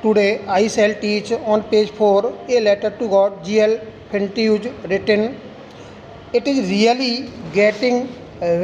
Today I shall teach on page 4 a letter to God, G.L. Fentius, written. It is really getting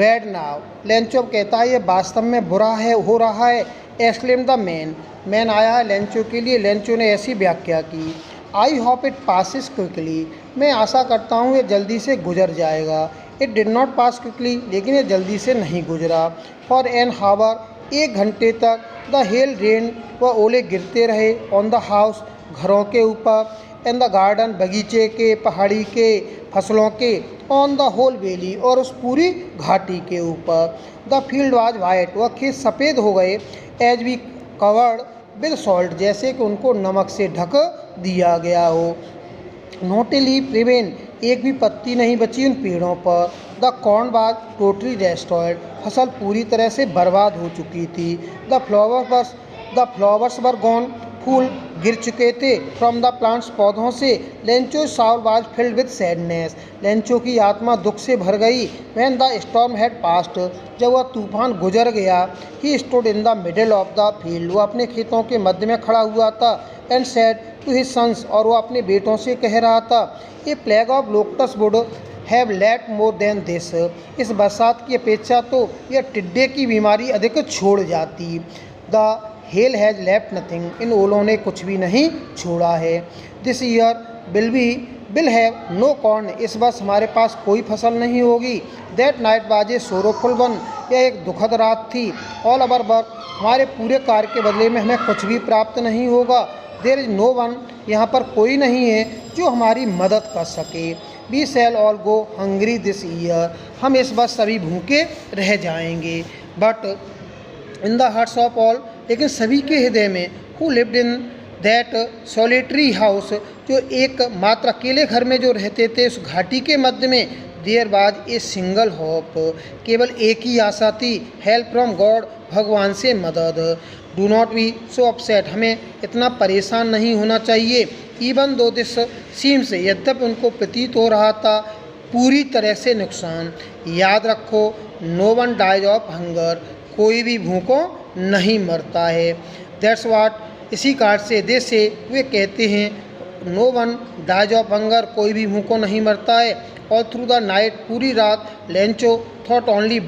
bad now. Lencho कहता है ये वास्तव में बुरा है हो रहा है. एक्सक्लेम द मैन आया है लेंचो के लिए. लेंचो ने ऐसी व्याख्या की. I hope it passes quickly. मैं आशा करता हूँ ये जल्दी से गुजर जाएगा. It did not pass quickly. लेकिन ये जल्दी से नहीं गुजरा. फॉर एन हावर. 1 घंटे तक द हेल रेन. व ओले गिरते रहे. On the house. घरों के ऊपर. And the garden. बगीचे के, पहाड़ी के, फसलों के. On the whole valley. और उस पूरी घाटी के ऊपर. The field was white. वह खेत सफ़ेद हो गए. As we covered with salt. जैसे कि उनको नमक से ढक दिया गया हो. Not a leaf remain. एक भी पत्ती नहीं बची उन पेड़ों पर. The corn was totally destroyed. फसल पूरी तरह से बर्बाद हो चुकी थी. The flowers were gone. फूल गिर चुके थे. From the plants. पौधों से. Lencho soul was filled with sadness. Lencho की आत्मा दुख से भर गई. When the storm had passed. जब वह तूफान गुजर गया. He stood in the middle of the field. वो अपने खेतों के मध्य में खड़ा हुआ था. And said to his sons. और वो अपने बेटों से कह रहा था. A plague of locusts would have left more than this. इस बरसात की अपेक्षा तो यह टिड्डे की बीमारी अधिक छोड़ जाती. The hail has left nothing. इन ओलों ने कुछ भी नहीं छोड़ा है. This year will have no corn. इस वर्ष हमारे पास कोई फसल नहीं होगी. That night was a sorrowful one. यह एक दुखद रात थी. All our work. हमारे पूरे कार्य के बदले में हमें कुछ भी प्राप्त नहीं होगा. There is no one. यहाँ पर कोई नहीं है जो हमारी मदद कर सके. We shall all go hungry this year. हम इस वर्ष सभी भूखे रह जाएंगे. But in the hearts of all. लेकिन सभी के हृदय में. Who lived in that solitary house. जो एक मात्र अकेले घर में जो रहते थे उस घाटी के मध्य में. There was a single hope. केवल एक ही आशा थी. Help from God. भगवान से मदद. Do not be so upset. हमें इतना परेशान नहीं होना चाहिए. Even though this seems. यद्यपि उनको प्रतीत हो रहा था पूरी तरह से नुकसान. याद रखो no one dies of hunger. कोई भी भूखों नहीं मरता है. That's what. इसी कारण से देश से वे कहते हैं no one dies of hunger. कोई भी भूखों नहीं मरता है. All through the night. पूरी रात. Lencho thought only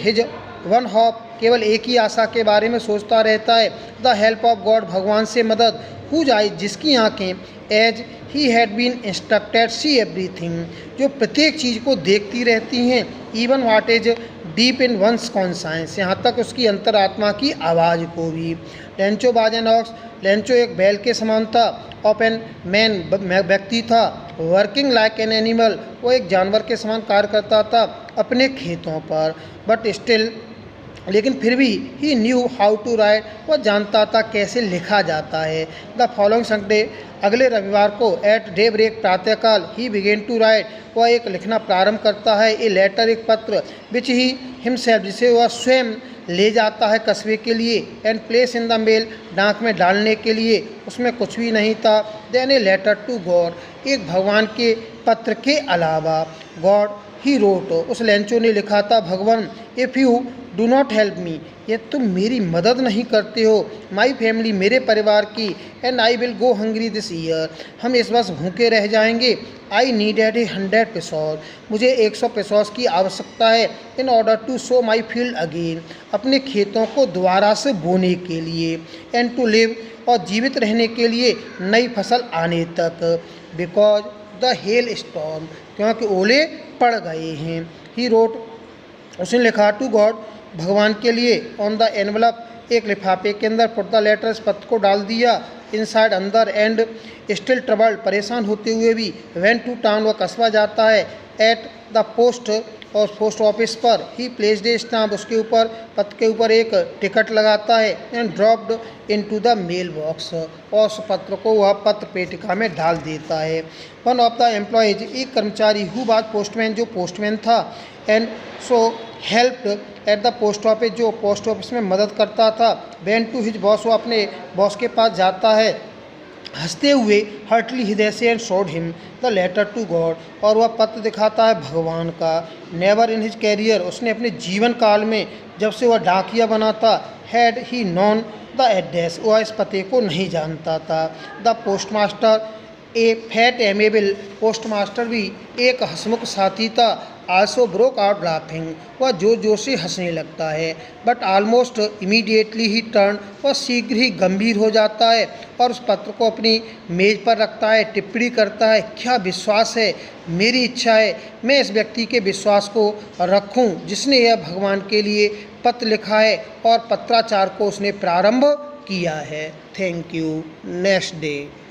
his one hope. केवल एक ही आशा के बारे में सोचता रहता है. The help of God. भगवान से मदद. Whose eye. जिसकी आँखें. As he had been instructed see everything. जो प्रत्येक चीज़ को देखती रहती हैं. Even what is deep in one's conscience. यहाँ तक उसकी अंतरात्मा की आवाज़ को भी. Lencho was an ox. Lencho एक बैल के समान था. Of an man. व्यक्ति था. Working like an animal. वो एक जानवर के समान कार्य करता था अपने खेतों पर. But still. लेकिन फिर भी he knew how to write. वह जानता था कैसे लिखा जाता है. The following Sunday. अगले रविवार को. At daybreak. प्रातःकाल. He began to write. वह एक लिखना प्रारंभ करता है. A letter. एक पत्र. Which he himself. जिसे वह स्वयं ले जाता है कस्बे के लिए. And place in the mail. डाक में डालने के लिए. उसमें कुछ भी नहीं था. Then a letter to God. एक भगवान के पत्र के अलावा. God he wrote. उस लेंचो ने लिखा था भगवान. If you do not help me. यदि तुम मेरी मदद नहीं करते हो. My family. मेरे परिवार की. And I will go hungry this year. हम इस वर्ष भूखे रह जाएंगे. I needed 100 pesos. मुझे 100 पेसोस की आवश्यकता है. In order to sow my field again. अपने खेतों को दोबारा से बोने के लिए. And to live. और जीवित रहने के लिए नई फसल आने तक. Because the hell storm. क्योंकि ओले पड़ गए हैं. He wrote. उसने लिखा टू गॉड. भगवान के लिए. On the envelope. एक लिफाफे के अंदर. Put the letter. इस पत्र को डाल दिया. इनसाइड. अंदर. And still troubled. परेशान होते हुए भी. Went to town. वह कस्बा जाता है. At the post. और पोस्ट ऑफिस पर. He placed a stamp. उसके ऊपर पत्र के ऊपर एक टिकट लगाता है. And dropped into the mailbox. और उस पत्र को वह पत्र पेटिका में डाल देता है. One of the employees. एक कर्मचारी. Who was postman. जो पोस्टमैन था. And so helped at the post office. जो पोस्ट ऑफिस में मदद करता था. Went to his boss. वो अपने बॉस के पास जाता है हंसते हुए. हर्टली हृदय से. And showed him the letter to God. और वह पत्र दिखाता है भगवान का. Never in his career. उसने अपने जीवन काल में जब से वह डाकिया बना था. Had he known the address, वह इस पते को नहीं जानता था। The postmaster a fat amiable, postmaster भी एक हंसमुख साथी था। आल्सो ब्रोक आउट लाफिंग, वह जोर जोर से हंसने लगता है। But almost immediately he turn, वह शीघ्र ही गंभीर हो जाता है और उस पत्र को अपनी मेज़ पर रखता है। टिप्पणी करता है, क्या विश्वास है, मेरी इच्छा है मैं इस व्यक्ति के विश्वास को रखूं जिसने यह भगवान के लिए पत्र लिखा है और पत्राचार को उसने प्रारंभ किया है। Thank you. Next day.